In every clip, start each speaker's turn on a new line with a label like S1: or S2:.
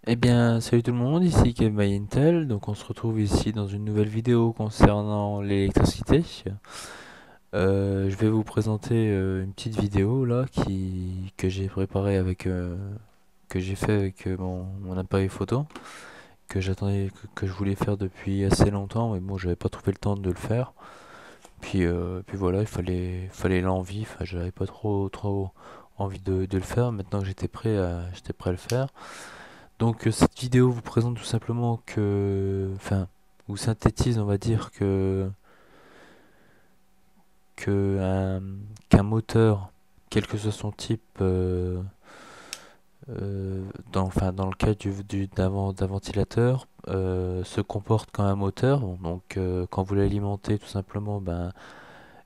S1: Eh bien, salut tout le monde, ici Kev Intel. Donc, on se retrouve ici dans une nouvelle vidéo concernant l'électricité. Je vais vous présenter une petite vidéo là que j'ai préparée que j'ai fait avec mon appareil photo, que je voulais faire depuis assez longtemps, mais bon, j'avais pas trouvé le temps de le faire. Puis voilà, fallait l'envie. Enfin, j'avais pas trop envie de le faire. Maintenant que j'étais prêt à le faire. Donc cette vidéo vous présente tout simplement enfin, vous synthétise, on va dire que qu'un moteur, quel que soit son type, enfin, dans le cas d'un ventilateur, se comporte comme un moteur. Bon, donc quand vous l'alimentez, tout simplement, ben,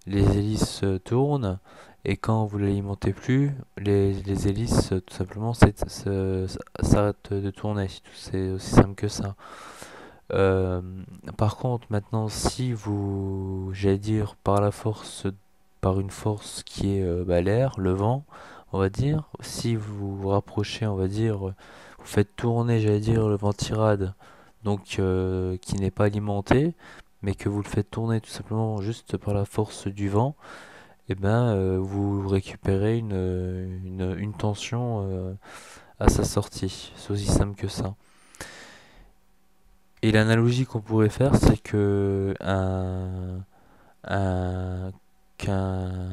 S1: les hélices tournent. Et quand vous l'alimentez plus, les hélices, tout simplement, s'arrêtent de tourner. C'est aussi simple que ça. Euh, Par contre, maintenant, si vous, j'allais dire, par une force qui est bah, l'air, le vent, on va dire, si vous vous rapprochez, on va dire, vous faites tourner, j'allais dire, le ventirad, donc qui n'est pas alimenté, mais que vous le faites tourner tout simplement juste par la force du vent, et ben vous récupérez une tension à sa sortie. C'est aussi simple que ça. Et l'analogie qu'on pourrait faire, c'est que un- qu'un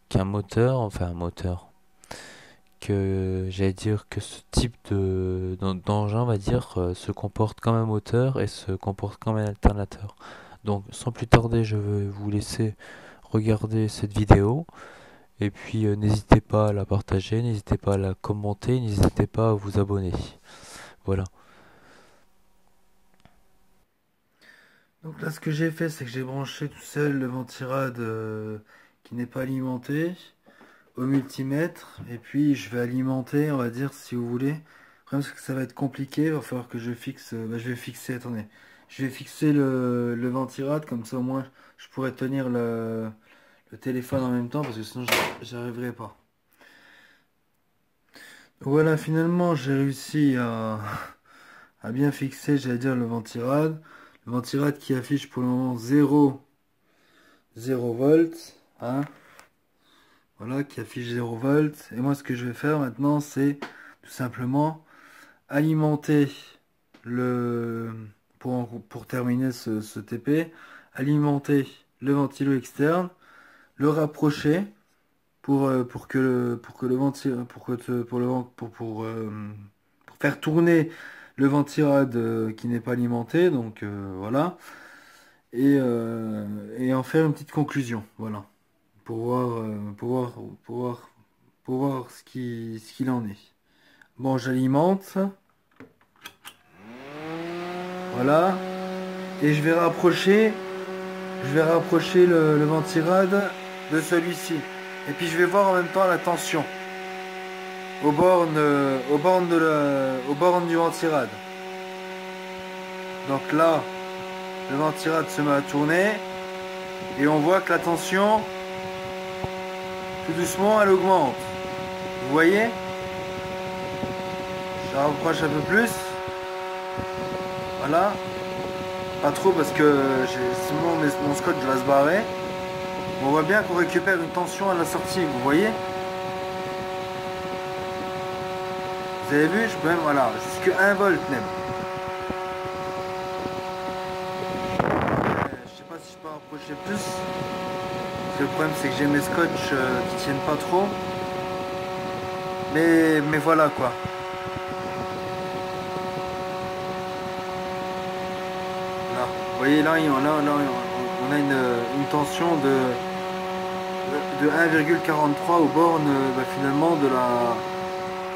S1: qu'un moteur, enfin un moteur, que j'allais dire que ce type d'engin, on va dire, se comporte comme un moteur et se comporte comme un alternateur. Donc, sans plus tarder, je vais vous laisser regarder cette vidéo. Et puis, n'hésitez pas à la partager, n'hésitez pas à la commenter, n'hésitez pas à vous abonner. Voilà.
S2: Donc là, ce que j'ai fait, c'est que j'ai branché tout seul le ventirad qui n'est pas alimenté au multimètre. Et puis, je vais alimenter, on va dire, si vous voulez. Le problème, c'est que ça va être compliqué. Il va falloir que je fixe. Je vais fixer, attendez. Je vais fixer le ventirad, comme ça au moins je pourrais tenir le téléphone en même temps, parce que sinon, j'y arriverai pas. Voilà, finalement, j'ai réussi à bien fixer, j'allais dire, le ventirad. Le ventirad qui affiche pour le moment 0 volts, hein, voilà, qui affiche 0 volts. Et moi, ce que je vais faire maintenant, c'est tout simplement alimenter le, pour terminer ce TP, alimenter le ventilo externe, le rapprocher pour que le ventilo, pour le, pour faire tourner le ventirad qui n'est pas alimenté, donc voilà, et en faire une petite conclusion, voilà. Pour voir, pour voir, pour voir ce qu'il en est. Bon, j'alimente, voilà, et je vais rapprocher le ventirad de celui-ci. Et puis je vais voir en même temps la tension aux bornes du ventirad. Donc là, le ventirad se met à tourner et on voit que la tension, tout doucement, elle augmente. Vous voyez? Je rapproche un peu plus. Voilà. Pas trop parce que sinon mon scotch va se barrer. On voit bien qu'on récupère une tension à la sortie, vous voyez? Vous avez vu? Je peux même, voilà, c'est que 1 volt même. Je sais pas si je peux rapprocher plus. Parce que le problème c'est que j'ai mes scotch qui tiennent pas trop. Mais voilà quoi. Là. Vous voyez là, on a une tension de 1,43 aux bornes finalement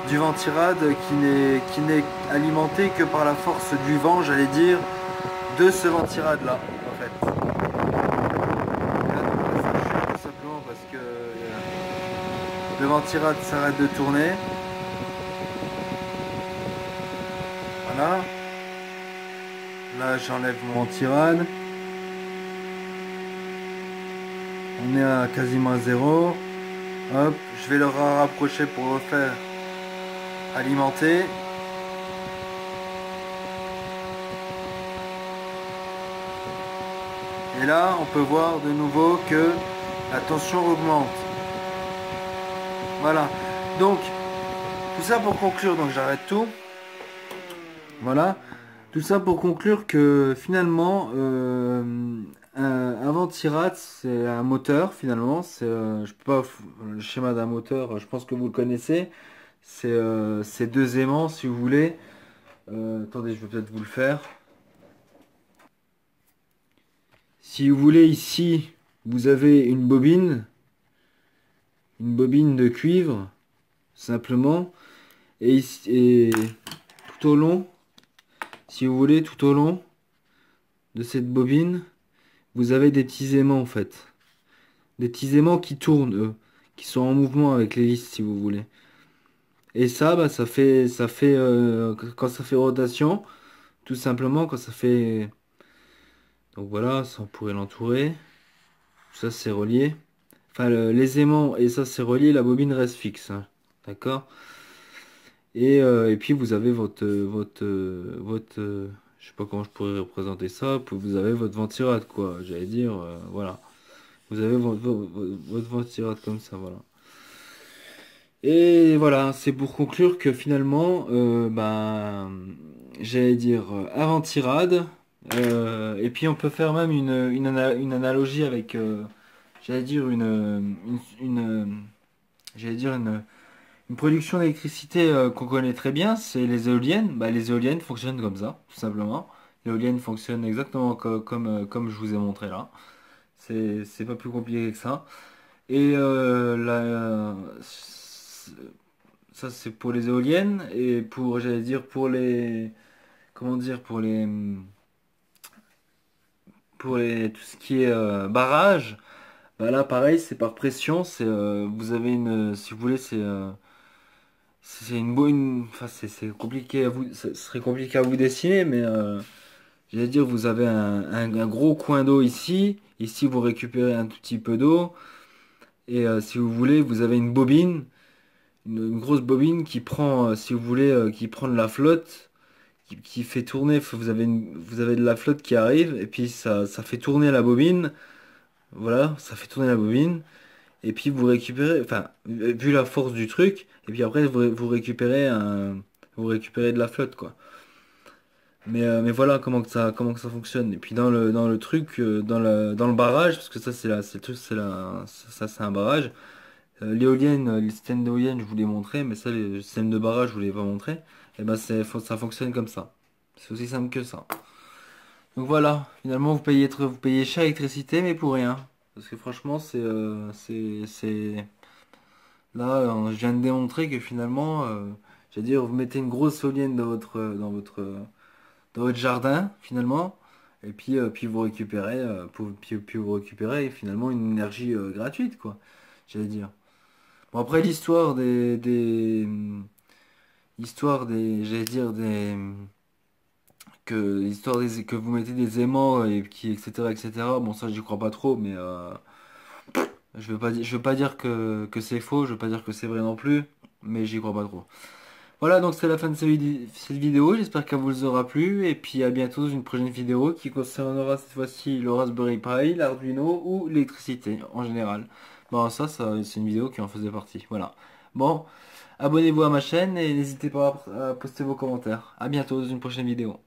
S2: du ventirad qui n'est alimenté que par la force du vent, j'allais dire, de ce ventirad là en fait. Et là, donc, ça chute tout simplement parce que le ventirad s'arrête de tourner. Voilà. Là j'enlève mon ventirad. On est à quasiment à zéro. Hop, je vais le rapprocher pour refaire. alimenté. Et là, on peut voir de nouveau que la tension augmente. Voilà. Donc, tout ça pour conclure, donc j'arrête tout. Voilà. Tout ça pour conclure que finalement, un ventirad, c'est un moteur finalement. Je peux pas, le schéma d'un moteur, je pense que vous le connaissez. C'est deux aimants, si vous voulez. Attendez, je vais peut-être vous le faire. Si vous voulez, ici, vous avez une bobine de cuivre, simplement, et tout au long, si vous voulez, tout au long de cette bobine, vous avez des petits aimants en fait. Des petits aimants qui tournent, eux, qui sont en mouvement avec l'hélice, si vous voulez. Et ça, bah, quand ça fait rotation, tout simplement, quand ça fait... Donc voilà, ça on pourrait l'entourer. Ça, c'est relié. Enfin, les aimants et ça, c'est relié, la bobine reste fixe, hein. D'accord? Et puis, vous avez je sais pas comment je pourrais représenter ça. Vous avez votre ventirad, quoi. J'allais dire, voilà. Vous avez votre ventirad comme ça, voilà. Et voilà, c'est pour conclure que finalement, ben, j'allais dire avant tirade. Et puis on peut faire même une analogie avec, j'allais dire j'allais dire une production d'électricité qu'on connaît très bien, c'est les éoliennes. Bah, les éoliennes fonctionnent comme ça, tout simplement. L'éolienne fonctionne exactement comme je vous ai montré là. C'est pas plus compliqué que ça. Et ça, c'est pour les éoliennes et pour, j'allais dire, pour les, comment dire, tout ce qui est barrage. Bah là, pareil, c'est par pression. Vous avez si vous voulez, c'est enfin, c'est compliqué à vous, ce serait compliqué à vous dessiner, mais j'allais dire, vous avez un gros coin d'eau ici. Ici, vous récupérez un tout petit peu d'eau. Et si vous voulez, vous avez une bobine. Une grosse bobine qui prend, si vous voulez, qui prend de la flotte, qui fait tourner, vous avez de la flotte qui arrive, et puis ça fait tourner la bobine, voilà, ça fait tourner la bobine, et puis vous récupérez, enfin, vu la force du truc, et puis après vous récupérez de la flotte, quoi. Mais voilà comment que ça fonctionne. Et puis dans le truc, dans le barrage, parce que ça c'est le truc, ça c'est un barrage. L'éolienne, les systèmes d'éolienne, je vous l'ai montré, mais ça, les systèmes de barrage, je vous l'ai pas montré. Et ben, ça fonctionne comme ça. C'est aussi simple que ça. Donc voilà, finalement, vous payez cher l'électricité, mais pour rien. Parce que franchement, là, je viens de démontrer que finalement, j'allais dire, vous mettez une grosse éolienne dans votre jardin, finalement, et puis vous récupérez, puis vous récupérez finalement une énergie gratuite, quoi. J'allais dire. Bon, après, j'allais dire que vous mettez des aimants etc., etc. Bon, ça, j'y crois pas trop, mais je veux pas dire que c'est faux, je veux pas dire que c'est vrai non plus, mais j'y crois pas trop. Voilà, donc c'est la fin de cette vidéo. J'espère qu'elle vous aura plu, et puis à bientôt dans une prochaine vidéo qui concernera cette fois-ci le Raspberry Pi, l'Arduino ou l'électricité en général. Bon, ça c'est une vidéo qui en faisait partie. Voilà. Bon. Abonnez-vous à ma chaîne et n'hésitez pas à poster vos commentaires. À bientôt dans une prochaine vidéo.